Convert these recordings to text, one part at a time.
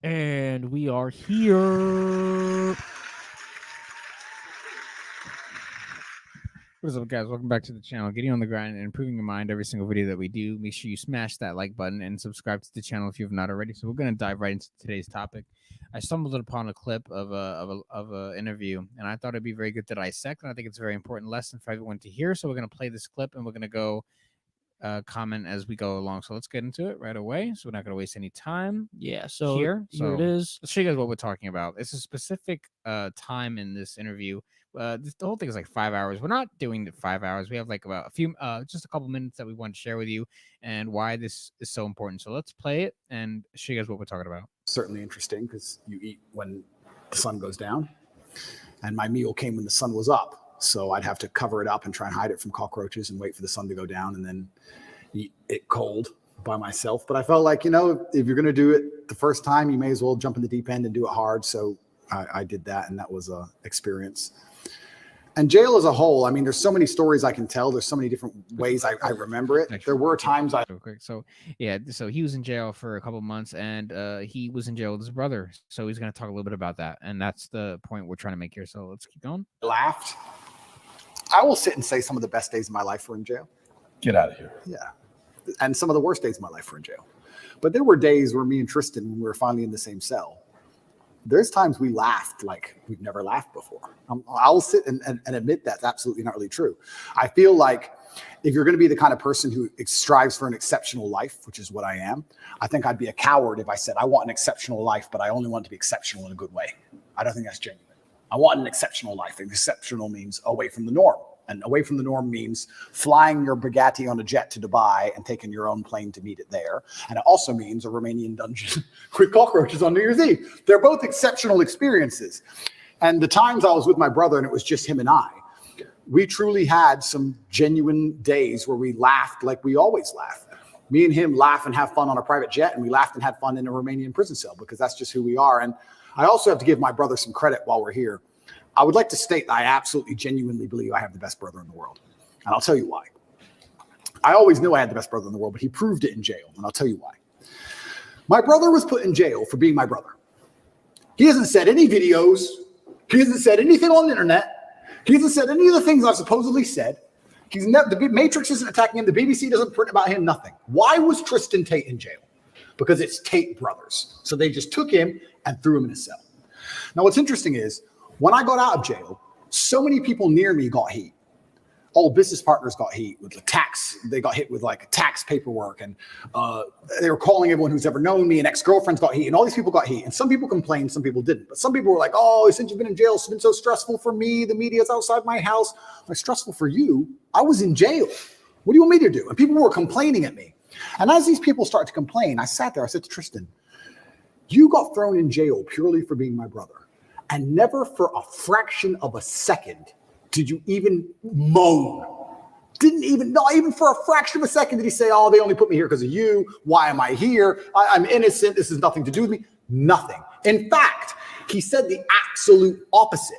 And we are here. What is up, guys? Welcome back to the channel. Getting on the grind and improving your mind every single video that we do. Make sure you smash that like button and subscribe to the channel if you have not already. So we're going to dive right into today's topic. I stumbled upon a clip of a interview, and I thought it'd be very good to dissect, and I think it's a very important lesson for everyone to hear. So we're going to play this clip, and we're going to go comment as we go along. So let's get into it right away. So we're not going to waste any time. Yeah, so Here it is. let's show you guys what we're talking about. It's a specific time in this interview. The whole thing is like 5 hours. We're not doing the 5 hours. We have like about just a couple minutes that we want to share with you and why this is so important. So let's play it and show you guys what we're talking about. Certainly interesting because you eat when the sun goes down, and my meal came when the sun was up. So I'd have to cover it up and try and hide it from cockroaches and wait for the sun to go down and then eat it cold by myself. But I felt like, if you're going to do it the first time, you may as well jump in the deep end and do it hard. So I did that, and that was a experience. And jail as a whole, I mean, there's so many stories I can tell. There's so many different ways I remember it. There were times So he was in jail for a couple months, and he was in jail with his brother. So he's going to talk a little bit about that, and that's the point we're trying to make here. So let's keep going. Laughed. I will sit and say some of the best days of my life were in jail. Get out of here. Yeah. And some of the worst days of my life were in jail. But there were days where me and Tristan, when we were finally in the same cell, there's times we laughed like we've never laughed before. I'll sit and admit that's absolutely not really true. I feel like if you're going to be the kind of person who strives for an exceptional life, which is what I am, I think I'd be a coward if I said I want an exceptional life, but I only want it to be exceptional in a good way. I don't think that's genuine. I want an exceptional life. And exceptional means away from the norm. And away from the norm means flying your Bugatti on a jet to Dubai and taking your own plane to meet it there. And it also means a Romanian dungeon with cockroaches on New Year's Eve. They're both exceptional experiences. And the times I was with my brother and it was just him and I, we truly had some genuine days where we laughed like we always laugh. Me and him laugh and have fun on a private jet, and we laughed and had fun in a Romanian prison cell because that's just who we are. And I also have to give my brother some credit while we're here. I would like to state that I absolutely, genuinely believe I have the best brother in the world. And I'll tell you why. I always knew I had the best brother in the world, but he proved it in jail. And I'll tell you why. My brother was put in jail for being my brother. He hasn't said any videos. He hasn't said anything on the internet. He hasn't said any of the things I've supposedly said. The Matrix isn't attacking him. The BBC doesn't print about him, nothing. Why was Tristan Tate in jail? Because it's Tate brothers. So they just took him and threw him in a cell. Now, what's interesting is, when I got out of jail, so many people near me got heat. All business partners got heat with the tax. They got hit with like tax paperwork, and they were calling everyone who's ever known me, and ex-girlfriends got heat, and all these people got heat. And some people complained, some people didn't. But some people were like, oh, since you've been in jail, it's been so stressful for me. The media's outside my house. Like, stressful for you? I was in jail. What do you want me to do? And people were complaining at me. And as these people started to complain, I sat there, I said to Tristan, you got thrown in jail purely for being my brother. And never for a fraction of a second did you even moan. Not even for a fraction of a second did he say, oh, they only put me here because of you. Why am I here? I'm innocent. This has nothing to do with me. Nothing. In fact, he said the absolute opposite.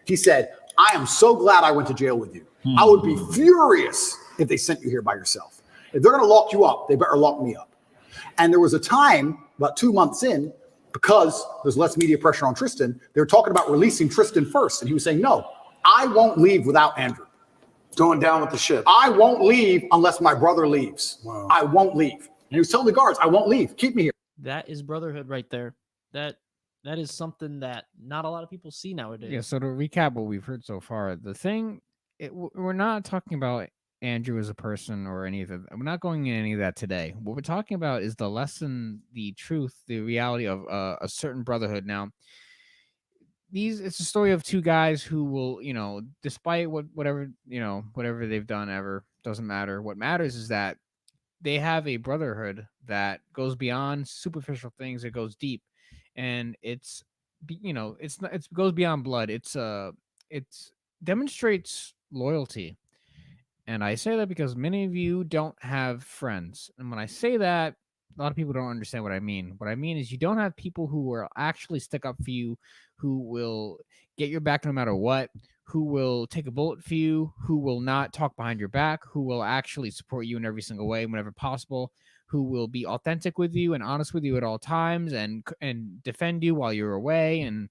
He said, I am so glad I went to jail with you. I would be furious if they sent you here by yourself. If they're going to lock you up, they better lock me up. And there was a time, about 2 months in, because there's less media pressure on Tristan, they were talking about releasing Tristan first. And he was saying, no, I won't leave without Andrew. Going down with the ship. I won't leave unless my brother leaves. Wow. I won't leave. And he was telling the guards, I won't leave. Keep me here. That is brotherhood right there. That is something that not a lot of people see nowadays. Yeah, so to recap what we've heard so far, the thing, we're not talking about Andrew as a person or any of that. We're not going into any of that today. What we're talking about is the lesson, the truth, the reality of a certain brotherhood. Now, it's a story of two guys who will, despite whatever they've done ever, doesn't matter. What matters is that they have a brotherhood that goes beyond superficial things. It goes deep, and it goes beyond blood. It demonstrates loyalty. And I say that because many of you don't have friends. And when I say that, a lot of people don't understand what I mean. What I mean is you don't have people who will actually stick up for you, who will get your back no matter what, who will take a bullet for you, who will not talk behind your back, who will actually support you in every single way whenever possible, who will be authentic with you and honest with you at all times and defend you while you're away. And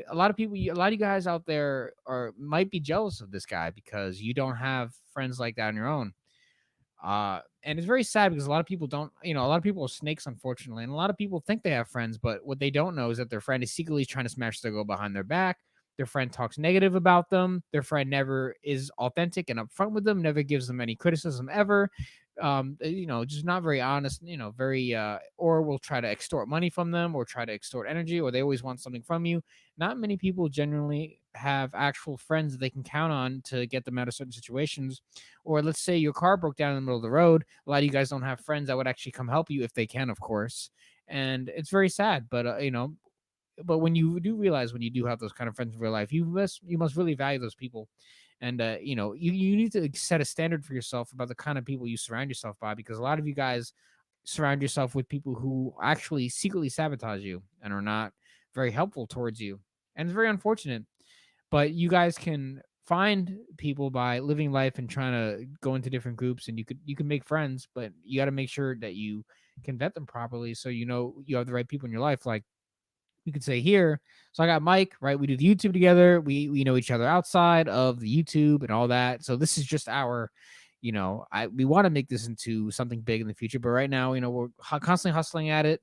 a lot of you guys out there might be jealous of this guy because you don't have friends like that on your own. And it's very sad because a lot of people don't, a lot of people are snakes, unfortunately. And a lot of people think they have friends, but what they don't know is that their friend is secretly trying to smash their girl behind their back. Their friend talks negative about them. Their friend never is authentic and upfront with them, never gives them any criticism ever. Just not very honest, or will try to extort money from them or try to extort energy, or they always want something from you. Not many people generally have actual friends that they can count on to get them out of certain situations. Or let's say your car broke down in the middle of the road. A lot of you guys don't have friends that would actually come help you if they can, of course. And it's very sad, but but when you do realize when you do have those kind of friends in real life, you must really value those people. And you need to set a standard for yourself about the kind of people you surround yourself by, because a lot of you guys surround yourself with people who actually secretly sabotage you and are not very helpful towards you. And it's very unfortunate. But you guys can find people by living life and trying to go into different groups, and you can make friends, but you got to make sure that you can vet them properly so you have the right people in your life. Like you could say here, so I got Mike, right? We do the YouTube together. We know each other outside of the YouTube and all that. So this is just our, we want to make this into something big in the future. But right now, we're constantly hustling at it.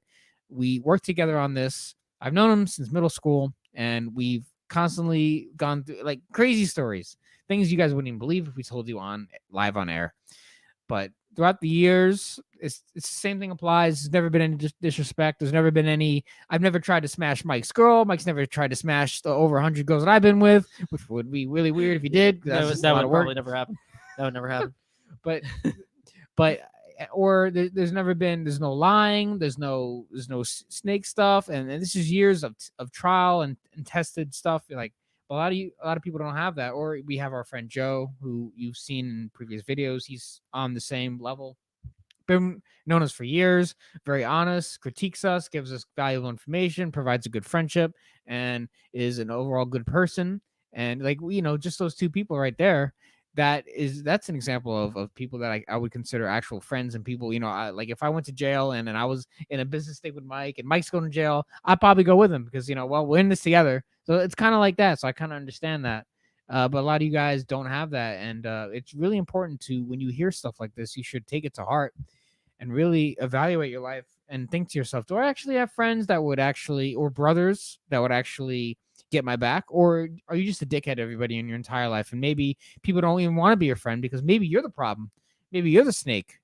We work together on this. I've known him since middle school, and we've constantly gone through like crazy stories, things you guys wouldn't even believe if we told you live on air. But throughout the years, it's the same thing applies. There's never been any disrespect. There's never been any. I've never tried to smash Mike's girl. Mike's never tried to smash the over 100 girls that I've been with, which would be really weird if he did. That would probably never happen. That would never happen. but there's never been. There's no lying. There's no snake stuff. And this is years of trial and tested stuff. Like a lot of people don't have that. Or we have our friend Joe, who you've seen in previous videos. He's on the same level. Been known us for years, very honest, critiques us, gives us valuable information, provides a good friendship, and is an overall good person. And just those two people right there, that's an example of people that I would consider actual friends and people. Like if I went to jail and I was in a business state with Mike and Mike's going to jail, I'd probably go with him because we're in this together. So it's kind of like that. So I kind of understand that. But a lot of you guys don't have that. And it's really important when you hear stuff like this, you should take it to heart and really evaluate your life and think to yourself, do I actually have friends that would actually, or brothers that would actually get my back? Or are you just a dickhead to everybody in your entire life? And maybe people don't even want to be your friend because maybe you're the problem. Maybe you're the snake.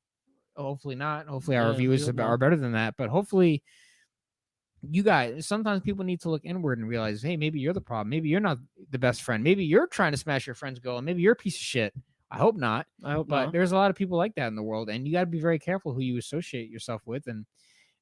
Hopefully not. Hopefully our viewers are better than that. But hopefully you guys, sometimes people need to look inward and realize, hey, maybe you're the problem. Maybe you're not the best friend. Maybe you're trying to smash your friend's goal. And maybe you're a piece of shit. I hope not. But there's a lot of people like that in the world, and you got to be very careful who you associate yourself with. And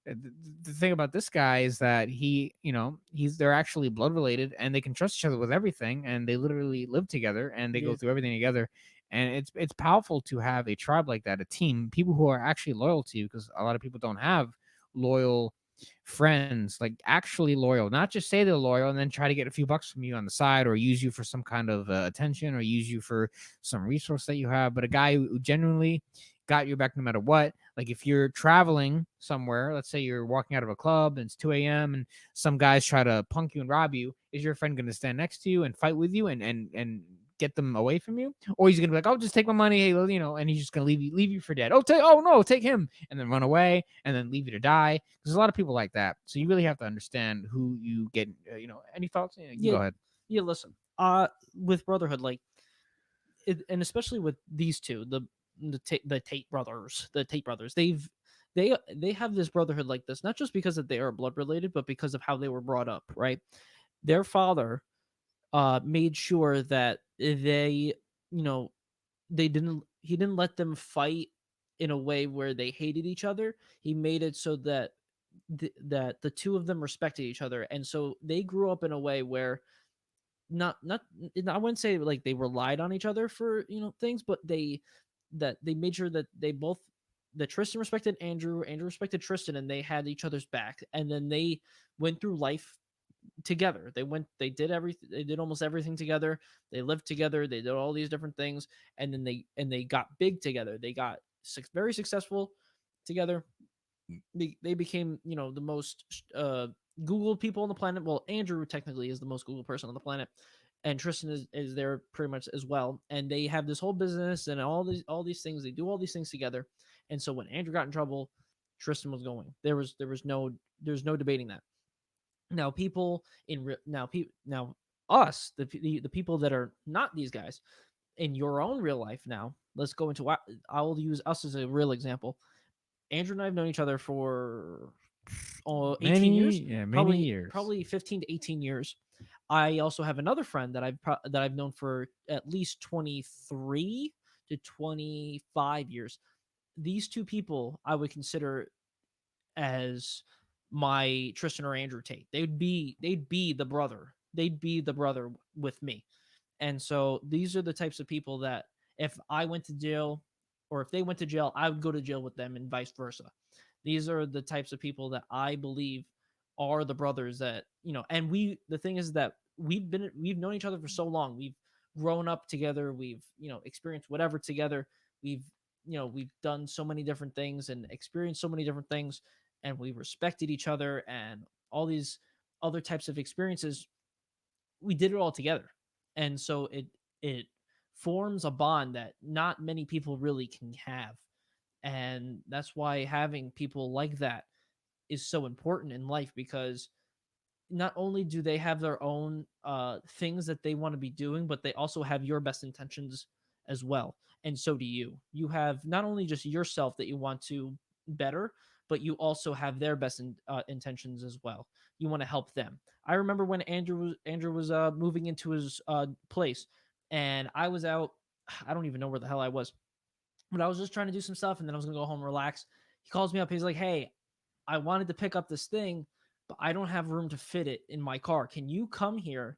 the thing about this guy is that they're actually blood related, and they can trust each other with everything, and they literally live together, and they go through everything together. And it's powerful to have a tribe like that, a team, people who are actually loyal to you, because a lot of people don't have loyal friends, like actually loyal, not just say they're loyal and then try to get a few bucks from you on the side or use you for some kind of attention or use you for some resource that you have, but a guy who genuinely got your back no matter what. Like if you're traveling somewhere, let's say you're walking out of a club and it's 2 a.m. and some guys try to punk you and rob you, is your friend going to stand next to you and fight with you and get them away from you? Or he's gonna be like, oh, just take my money, hey, and he's just gonna leave you for dead. Take him, and then run away and then leave you to die. There's a lot of people like that, so you really have to understand who you get. Any thoughts? Go ahead. Yeah, listen. With brotherhood, and especially with these two, the Tate brothers, they have this brotherhood like this, not just because that they are blood related, but because of how they were brought up. Right, their father made sure that he didn't let them fight in a way where they hated each other. He made it so that that the two of them respected each other, and so they grew up in a way where not I wouldn't say like they relied on each other for things, but they made sure that that Tristan respected Andrew respected Tristan, and they had each other's back, and then they went through life together. They did almost everything together. They lived together. They did all these different things, and then they got big together. They got very successful together. they became, the most Googled people on the planet. Well, Andrew technically is the most Googled person on the planet, and Tristan is there pretty much as well. And they have this whole business and all these things. They do all these things together. And so when Andrew got in trouble, Tristan was going. There's no debating that. Now people now us the people that are not these guys in your own real life. Now let's go into I'll use us as a real example. Andrew and I have known each other for 18 years. Yeah, many years. Probably 15 to 18 years. I also have another friend that I've known for at least 23 to 25 years. These two people I would consider as my Tristan or Andrew Tate. They'd be the brother. They'd be the brother with me. And so these are the types of people that if I went to jail or if they went to jail, I would go to jail with them and vice versa. These are the types of people that I believe are the brothers that, and the thing is that we've known each other for so long. We've grown up together. We've, experienced whatever together. We've done so many different things and experienced so many different things, and we respected each other and all these other types of experiences. We did it all together. And so it forms a bond that not many people really can have. And that's why having people like that is so important in life, because not only do they have their own things that they want to be doing, but they also have your best intentions as well. And so do you. You have not only just yourself that you want to better, but you also have their best intentions as well. You want to help them. I remember when Andrew was moving into his place, and I was out. I don't even know where the hell I was, but I was just trying to do some stuff, and then I was gonna go home and relax. He calls me up. He's like, "Hey, I wanted to pick up this thing, but I don't have room to fit it in my car. Can you come here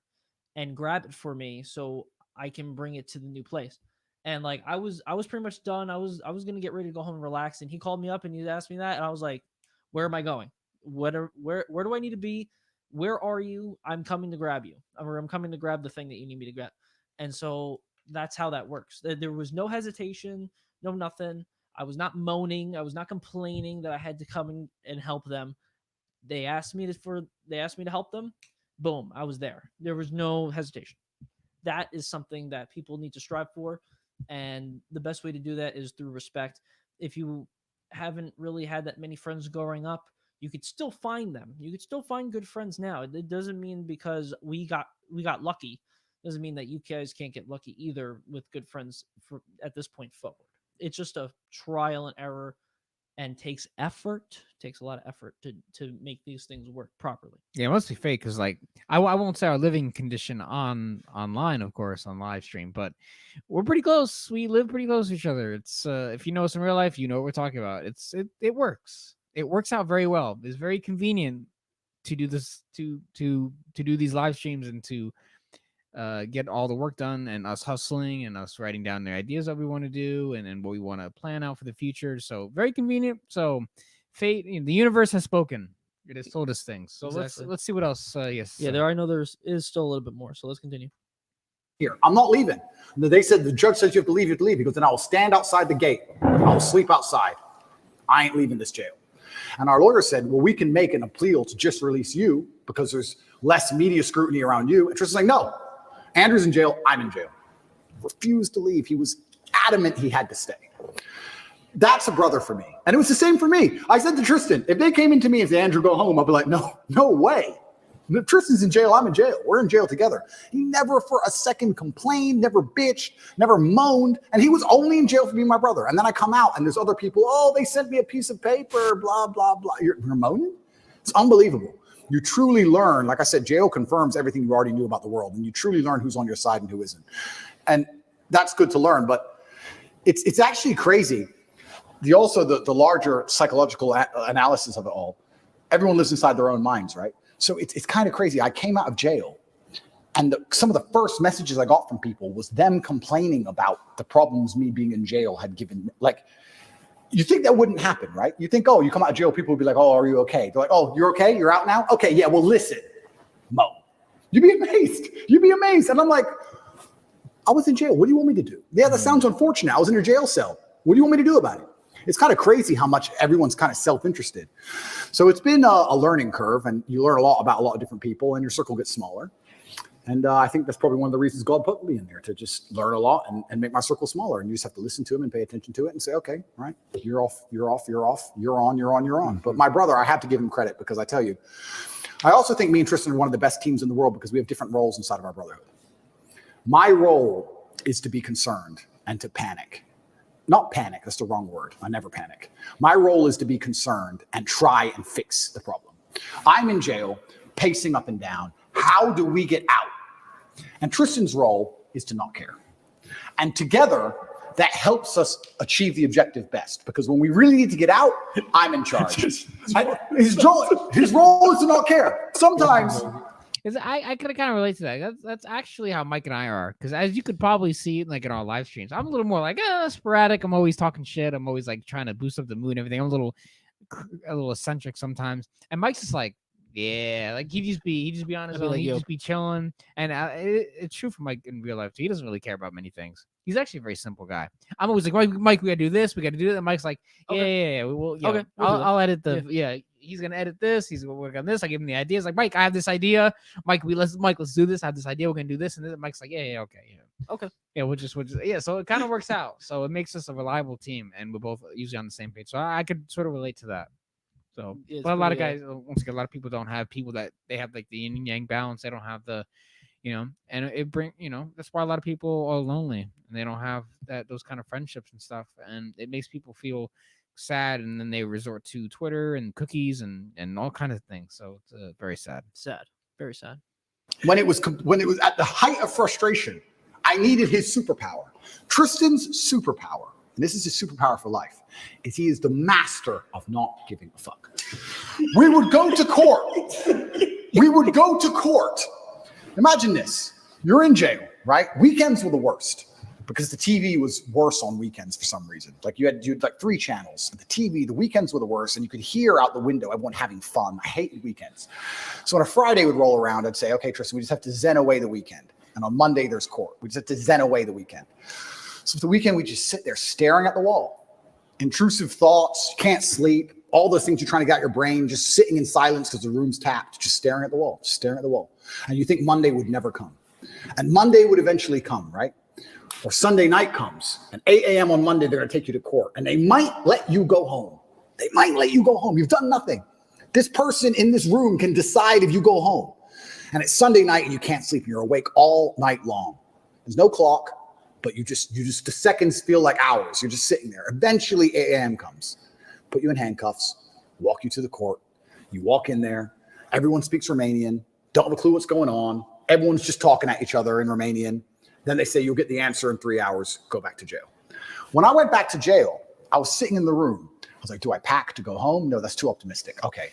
and grab it for me so I can bring it to the new place?" And like I was pretty much done. I was gonna get ready to go home and relax, and he called me up and he asked me that, and I was like, "Where am I going? Where do I need to be? Where are you? I'm coming to grab you, or I'm coming to grab the thing that you need me to grab." And so that's how that works. There was no hesitation, no nothing. I was not moaning. I was not complaining that I had to come and help them. They asked me to help them. Boom, I was there. There was no hesitation. That is something that people need to strive for. And the best way to do that is through respect. If you haven't really had that many friends growing up, you could still find them. You could still find good friends now. It doesn't mean because we got lucky, doesn't mean that you guys can't get lucky either with good friends at this point forward. It's just a trial and error, and takes a lot of effort to make these things work properly. Yeah, it must be fake because, like, I won't say our living condition online, of course, on live stream, but we're pretty close. We live pretty close to each other. It's if you know us in real life, you know what we're talking about. It works. It works out very well. It's very convenient to do this to do these live streams and to get all the work done, and us hustling and us writing down the ideas that we want to do and what we want to plan out for the future. So very convenient. So fate, the universe has spoken. It has told us things. So Exactly. let's see what else. Yes. Yeah, I know there is still a little bit more. So let's continue. Here, I'm not leaving. They said the judge says you have to leave. You have to leave. He goes, then I will stand outside the gate. I will sleep outside. I ain't leaving this jail. And our lawyer said, well, we can make an appeal to just release you because there's less media scrutiny around you. And Tristan's like, no, Andrew's in jail. I'm in jail. Refused to leave. He was adamant he had to stay. That's a brother for me. And it was the same for me. I said to Tristan, if they came into me and said, Andrew, go home, I'd be like, no way. If Tristan's in jail, I'm in jail. We're in jail together. He never for a second complained, never bitched, never moaned. And he was only in jail for being my brother. And then I come out and there's other people, oh, they sent me a piece of paper, blah, blah, blah. You're moaning? It's unbelievable. You truly learn, like I said, jail confirms everything you already knew about the world. And you truly learn who's on your side and who isn't. And that's good to learn. But it's actually crazy. The larger psychological analysis of it all. Everyone lives inside their own minds, right? So it's kind of crazy. I came out of jail, and some of the first messages I got from people was them complaining about the problems me being in jail had given. Like, you think that wouldn't happen, right? You think, oh, you come out of jail, people would be like, oh, are you okay? They're like, oh, you're okay? You're out now? Okay, yeah, well, listen, Mo. You'd be amazed. You'd be amazed. And I'm like, I was in jail. What do you want me to do? Yeah, that sounds unfortunate. I was in a jail cell. What do you want me to do about it? It's kind of crazy how much everyone's kind of self-interested. So it's been a learning curve, and you learn a lot about a lot of different people, and your circle gets smaller. And I think that's probably one of the reasons God put me in there, to just learn a lot and make my circle smaller. And you just have to listen to him and pay attention to it and say, okay, all right, you're off, you're off, you're off, you're on, you're on, you're on. But my brother, I have to give him credit, because I tell you, I also think me and Tristan are one of the best teams in the world because we have different roles inside of our brotherhood. My role is to be concerned and to panic. Not panic, that's the wrong word. I never panic. My role is to be concerned and try and fix the problem. I'm in jail, pacing up and down. How do we get out? And Tristan's role is to not care. And together, that helps us achieve the objective best, because when we really need to get out, I'm in charge. His role is to not care. Sometimes. I could kind of relate to that. That's actually how Mike and I are, because as you could probably see, like in our live streams, I'm a little more like sporadic. I'm always talking shit. I'm always like trying to boost up the mood and everything. I'm a little eccentric sometimes. And Mike's just like, yeah, like he just be on his own. He just be chilling. And it's true for Mike in real life too. He doesn't really care about many things. He's actually a very simple guy. I'm always like, Mike, we gotta do this. We gotta do that. And Mike's like, yeah. Okay, I'll edit the He's gonna edit this. He's gonna work on this. I give him the ideas. Like, Mike, I have this idea. Mike, let's do this. I have this idea. We're gonna do this. And then Mike's like, okay. Yeah, we'll just So it kind of works out. So it makes us a reliable team, and we're both usually on the same page. So I could sort of relate to that. So, but a lot of guys, once again, a lot of people don't have people that they have like the yin and yang balance. They don't have the, and that's why a lot of people are lonely and they don't have those kind of friendships and stuff. And it makes people feel sad, and then they resort to Twitter and cookies and all kinds of things. So it's very sad. Very sad. When it was at the height of frustration, I needed his superpower. Tristan's superpower, and this is his superpower for life, is he is the master of not giving a fuck. We would go to court. Imagine this. You're in jail, right? Weekends were the worst, because the TV was worse on weekends for some reason. Like you had like 3 channels. The TV, the weekends were the worst, and you could hear out the window everyone having fun. I hated weekends. So when a Friday would roll around, I'd say, okay, Tristan, we just have to zen away the weekend. And on Monday, there's court. We just have to zen away the weekend. So for the weekend, we just sit there staring at the wall. Intrusive thoughts, can't sleep, all those things you're trying to get out your brain, just sitting in silence because the room's tapped, just staring at the wall. And you think Monday would never come. And Monday would eventually come, right? Or Sunday night comes, and 8 a.m. on Monday, they're going to take you to court, and they might let you go home. You've done nothing. This person in this room can decide if you go home. And it's Sunday night, and you can't sleep, and you're awake all night long. There's no clock, but you just the seconds feel like hours. You're just sitting there. Eventually, 8 a.m. comes, put you in handcuffs, walk you to the court. You walk in there. Everyone speaks Romanian. Don't have a clue what's going on. Everyone's just talking at each other in Romanian. Then they say, you'll get the answer in 3 hours, go back to jail. When I went back to jail, I was sitting in the room. I was like, do I pack to go home? No, that's too optimistic. Okay.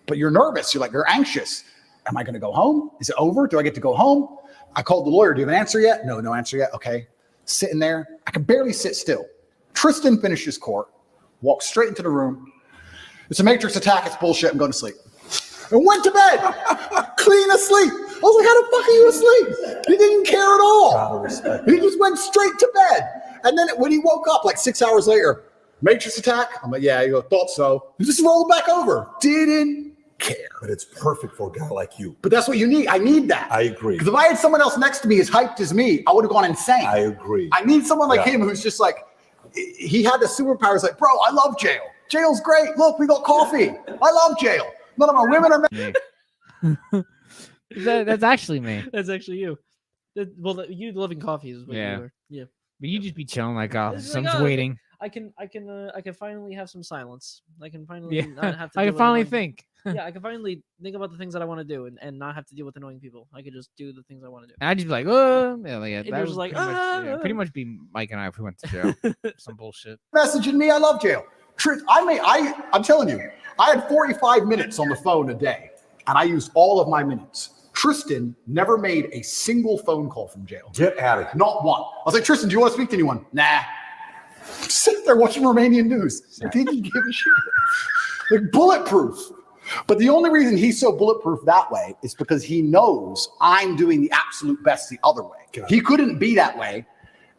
But you're nervous. You're anxious. Am I going to go home? Is it over? Do I get to go home? I called the lawyer. Do you have an answer yet? No answer yet. Okay. Sitting there. I can barely sit still. Tristan finishes court, walks straight into the room. It's a matrix attack. It's bullshit. I'm going to sleep. And went to bed, clean asleep. I was like, how the fuck are you asleep? He didn't care at all. He just went straight to bed. And then when he woke up like 6 hours later, matrix attack? I'm like, yeah, he goes, thought so. He just rolled back over. Didn't care. But it's perfect for a guy like you. But that's what you need. I need that. I agree. Because if I had someone else next to me as hyped as me, I would have gone insane. I agree. I need someone like him who's just like, he had the superpowers like, bro, I love jail. Jail's great. Look, we got coffee. I love jail. None of my women are men. That's actually me. That's actually you. You loving coffee is what you were. Yeah. But you just be chilling like, I'm just like, waiting. I can finally have some silence. I can finally not have to. I can finally think. Yeah, I can finally think about the things that I want to do and not have to deal with annoying people. I could just do the things I want to do. And I'd just be like, oh, that was like, pretty much be Mike and I if we went to jail. Some bullshit. Messaging me, I love jail. I'm telling you, I had 45 minutes on the phone a day, and I used all of my minutes. Tristan never made a single phone call from jail. Get out of here. Not one. I was like, Tristan, do you want to speak to anyone? Nah. Sit there watching Romanian news. He didn't give a shit. Like bulletproof. But the only reason he's so bulletproof that way is because he knows I'm doing the absolute best the other way. He couldn't be that way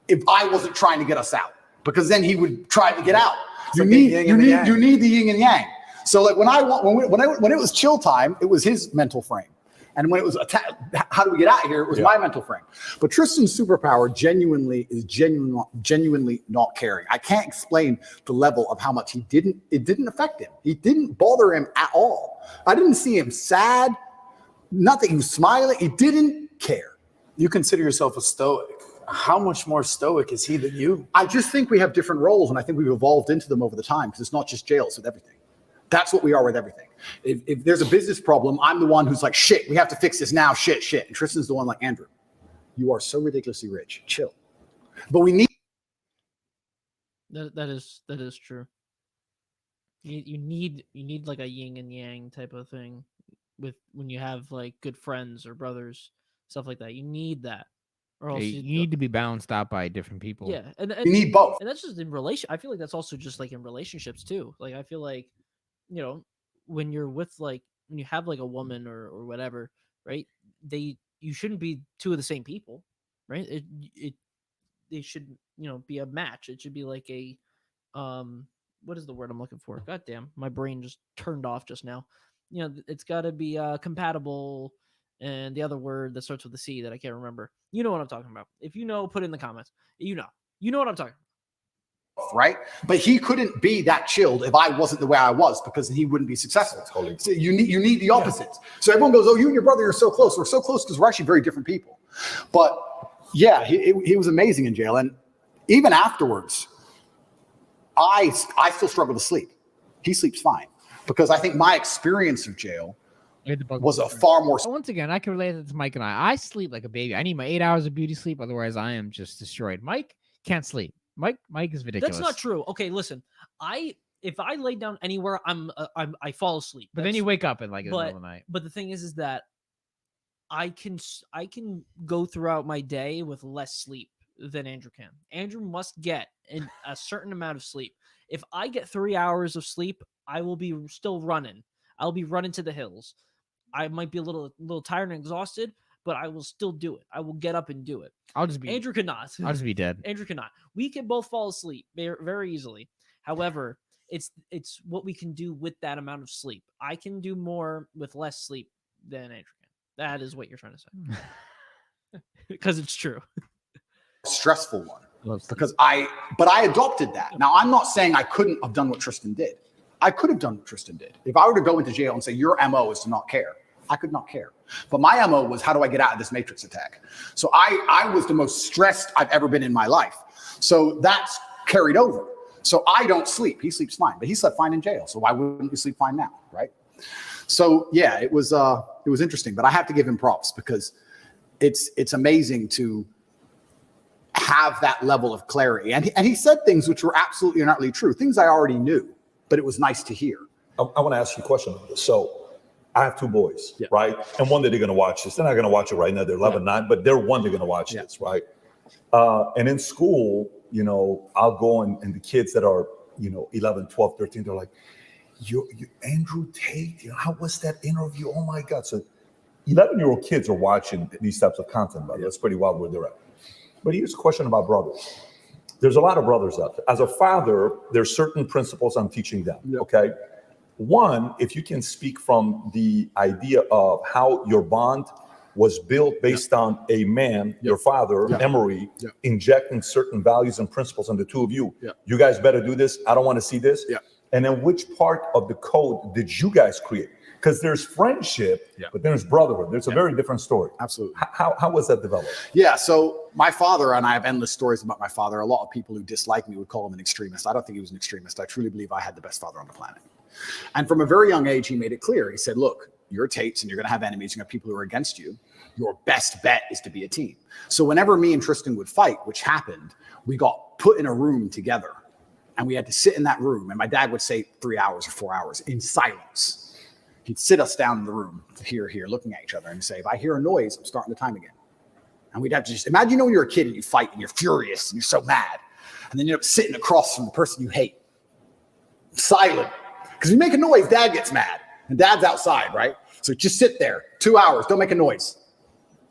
if I wasn't trying to get us out. because then he would try to get out. It's like the yin and the yang. You need the yin and yang. So like when it was chill time, it was his mental frame. And when it was how do we get out of here? It was my mental frame. But Tristan's superpower genuinely not caring. I can't explain the level of how much it didn't affect him. It didn't bother him at all. I didn't see him sad. Nothing. He was smiling. He didn't care. You consider yourself a stoic. How much more stoic is he than you? I just think we have different roles, and I think we've evolved into them over the time, because it's not just jail, it's with everything. That's what we are with everything. If there's a business problem, I'm the one who's like, shit, we have to fix this now, shit. And Tristan's the one like, Andrew, you are so ridiculously rich. Chill. But we need that is true. You need like a yin and yang type of thing with when you have like good friends or brothers, stuff like that. You need that. Or else You need to be balanced out by different people. Yeah, and you need both. And that's just in relation. I feel like that's also just like in relationships too. Like I feel like, you know, when you're with like when you have like a woman or whatever, right? You shouldn't be two of the same people, right? They should, you know, be a match. It should be like a what is the word I'm looking for? God damn, my brain just turned off just now. You know, it's got to be compatible. And the other word that starts with a C that I can't remember. You know what I'm talking about. If you know, put it in the comments. You know what I'm talking about. Right? But he couldn't be that chilled if I wasn't the way I was, because he wouldn't be successful. Totally. So you need the opposites. Yeah. So everyone goes, oh, you and your brother are so close. We're so close because we're actually very different people. But yeah, he was amazing in jail. And even afterwards, I still struggle to sleep. He sleeps fine, because I think my experience of jail was a far more. Once again, I can relate it to Mike and I. I sleep like a baby. I need my 8 hours of beauty sleep, otherwise I am just destroyed. Mike can't sleep. Mike is ridiculous. That's not true. Okay, listen. If I lay down anywhere, I fall asleep. But then you wake up in like the middle of the night. But the thing is that I can go throughout my day with less sleep than Andrew can. Andrew must get a certain amount of sleep. If I get 3 hours of sleep, I will be still running. I'll be running to the hills. I might be a little tired and exhausted, but I will still do it. I will get up and do it. Andrew could not. I'll just be dead. Andrew cannot. We can both fall asleep very, very easily. However, it's what we can do with that amount of sleep. I can do more with less sleep than Andrew can. That is what you're trying to say. Because it's true. Stressful one. Because I adopted that. Now, I'm not saying I couldn't have done what Tristan did. I could have done what Tristan did. If I were to go into jail and say, your MO is to not care, I could not care. But my MO was, how do I get out of this matrix attack? So I was the most stressed I've ever been in my life. So that's carried over. So I don't sleep. He sleeps fine, but he slept fine in jail. So why wouldn't he sleep fine now, right? So yeah, it was interesting, but I have to give him props, because it's amazing to have that level of clarity. And he said things which were absolutely and utterly true, things I already knew, but it was nice to hear. I want to ask you a question about this. So I have two boys, right? And one day they're going to watch this. They're not going to watch it right now. They're 11, 9, but they're going to watch this, right? And in school, you know, I'll go and the kids that are, you know, 11, 12, 13, they're like, you Andrew Tate, you know, how was that interview? Oh my God. So 11-year-old kids are watching these types of content, but that's pretty wild where they're at. But here's a question about brothers. There's a lot of brothers out there. As a father, there's certain principles I'm teaching them, okay? One, if you can speak from the idea of how your bond was built based on a man, your father, Emery, injecting certain values and principles on the two of you. You guys better do this. I don't want to see this. And then which part of the code did you guys create? Because there's friendship, but there's brotherhood. There's a very different story. Absolutely. How was that developed? Yeah, so my father, and I have endless stories about my father. A lot of people who dislike me would call him an extremist. I don't think he was an extremist. I truly believe I had the best father on the planet. And from a very young age, he made it clear. He said, look, you're Tates and you're going to have enemies. You're going to have people who are against you. Your best bet is to be a team. So whenever me and Tristan would fight, which happened, we got put in a room together. And we had to sit in that room. And my dad would say 3 hours or 4 hours in silence. He'd sit us down in the room, here, looking at each other, and say, if I hear a noise, I'm starting the time again. And we'd have to just imagine, when you're a kid and you fight and you're furious and you're so mad. And then you're sitting across from the person you hate. Silent. Because you make a noise, dad gets mad. And dad's outside, right? So just sit there, 2 hours, don't make a noise.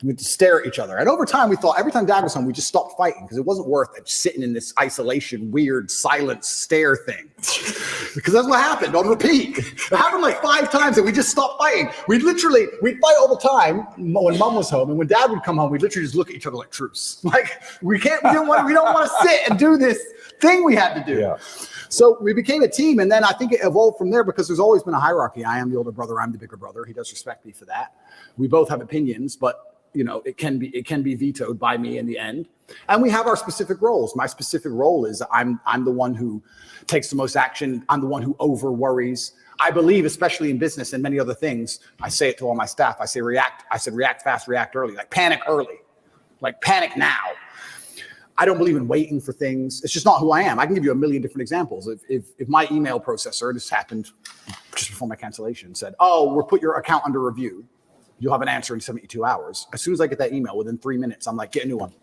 We would stare at each other. And over time, we thought every time Dad was home, we just stopped fighting because it wasn't worth it sitting in this isolation, weird, silent stare thing. Because that's what happened on repeat. It happened like 5 times and we just stopped fighting. We'd fight all the time when Mom was home. And when Dad would come home, we'd literally just look at each other like truce. Like, we don't want to sit and do this thing we had to do. Yeah. So we became a team, and then I think it evolved from there because there's always been a hierarchy. I am the older brother. I'm the bigger brother. He does respect me for that. We both have opinions, but it can be vetoed by me in the end. And we have our specific roles. My specific role is I'm the one who takes the most action. I'm the one who over worries. I believe, especially in business and many other things, I say it to all my staff. I say react. I said react fast, react early. Like panic early, like panic now. I don't believe in waiting for things. It's just not who I am. I can give you a million different examples. If my email processor, this happened just before my cancellation, said, "Oh, we'll put your account under review. You'll have an answer in 72 hours." As soon as I get that email, within 3 minutes, I'm like, get a new one.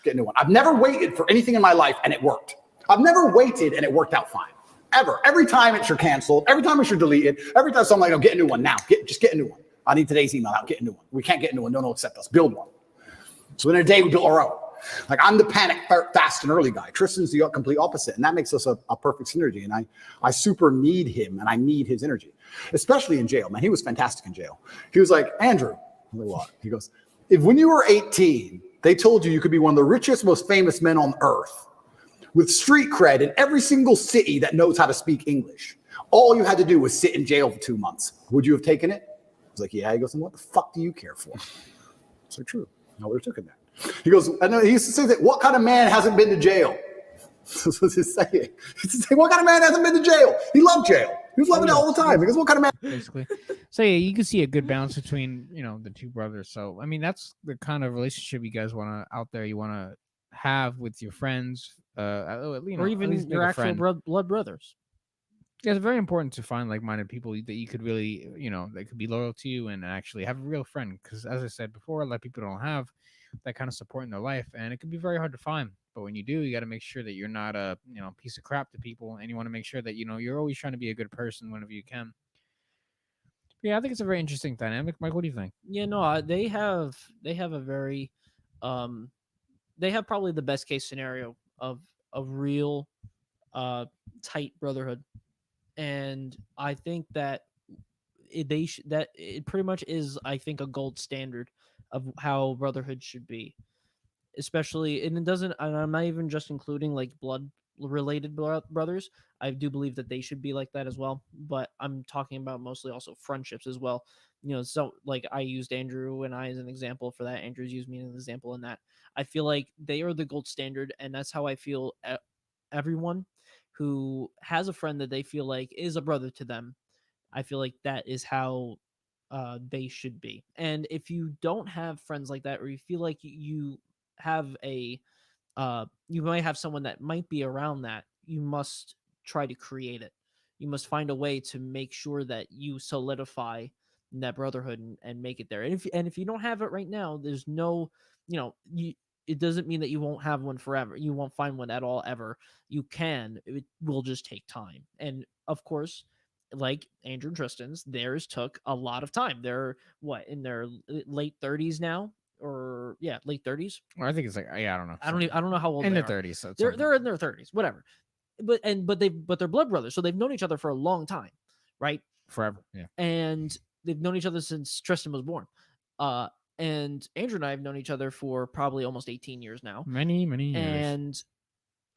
Get a new one. I've never waited for anything in my life and it worked. I've never waited and it worked out fine. Ever. Every time it's your canceled. Every time it's your deleted. Every time I'm like, "No, get a new one now. Just get a new one. I need today's email out. Get a new one. We can't get a new one. No, accept us. Build one." So in a day, we built our own. Like I'm the panic fast and early guy. Tristan's the complete opposite. And that makes us a perfect synergy. And I super need him and I need his energy, especially in jail. Man, he was fantastic in jail. He was like, "Andrew," I'm like, "What?" He goes, "If when you were 18, they told you could be one of the richest, most famous men on earth with street cred in every single city that knows how to speak English. All you had to do was sit in jail for 2 months. Would you have taken it?" I was like, "Yeah." He goes, "And what the fuck do you care for?" So true. I would have taken that. He goes, I know he used to say that, "What kind of man hasn't been to jail?" That's what he's saying. He used to say, "What kind of man hasn't been to jail?" He loved jail. He was loving it all the time. Because what kind of man? Basically. So yeah, you can see a good balance between, the two brothers. So, I mean, that's the kind of relationship you guys want to have with your friends, or even your actual blood brothers. Yeah, it's very important to find like-minded people that you could really, that could be loyal to you and actually have a real friend. Because as I said before, a lot of people don't have that kind of support in their life, and it can be very hard to find. But when you do, you got to make sure that you're not a piece of crap to people, and you want to make sure that you're always trying to be a good person whenever you can. But yeah, I think it's a very interesting dynamic. Mike, what do you think? Yeah, no, they have a very, they have probably the best case scenario of a real, tight brotherhood, and I think that it pretty much is, I think, a gold standard of how brotherhood should be, especially, and it doesn't, and I'm not even just including like blood related brothers. I do believe that they should be like that as well, but I'm talking about mostly also friendships as well. So like I used Andrew and I as an example for that. Andrew's used me as an example in that. I feel like they are the gold standard, and that's how I feel. Everyone who has a friend that they feel like is a brother to them, I feel like that is how they should be. And if you don't have friends like that, or you feel like you have you might have someone that might be around that, you must try to create it. You must find a way to make sure that you solidify that brotherhood and make it there. And if you don't have it right now, there's no, it doesn't mean that you won't have one forever. You won't find one at all ever. You can. It will just take time. And of course, like Andrew and Tristan's, theirs took a lot of time. They're in their late 30s now, or late 30s. Or I think it's like, I don't know. I don't know how old in they their 30s. So they're in their 30s, whatever. But they're blood brothers, so they've known each other for a long time, right? Forever, yeah. And they've known each other since Tristan was born. And Andrew and I have known each other for probably almost 18 years now. Many years. And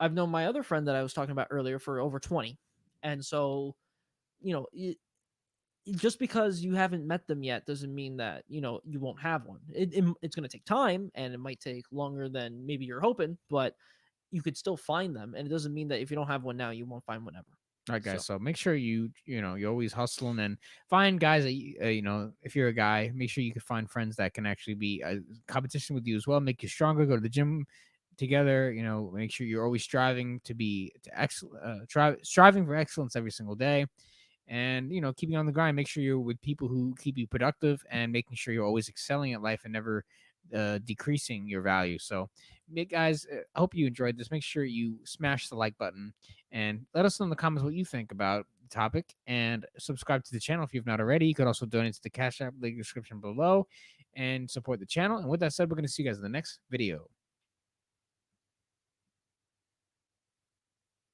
I've known my other friend that I was talking about earlier for over 20. And so, just because you haven't met them yet doesn't mean that, you won't have one. It's going to take time, and it might take longer than maybe you're hoping, but you could still find them. And it doesn't mean that if you don't have one now, you won't find one ever. All right, guys. So make sure you're always hustling and find guys that if you're a guy, make sure you can find friends that can actually be a competition with you as well, make you stronger. Go to the gym together. Make sure you're always striving striving for excellence every single day, and keeping on the grind. Make sure you're with people who keep you productive and making sure you're always excelling at life and never decreasing your value. So, guys, I hope you enjoyed this. Make sure you smash the like button and let us know in the comments what you think about topic, and subscribe to the channel if you've not already. You could also donate to the Cash App link description below and support the channel. And with that said, we're going to see you guys in the next video.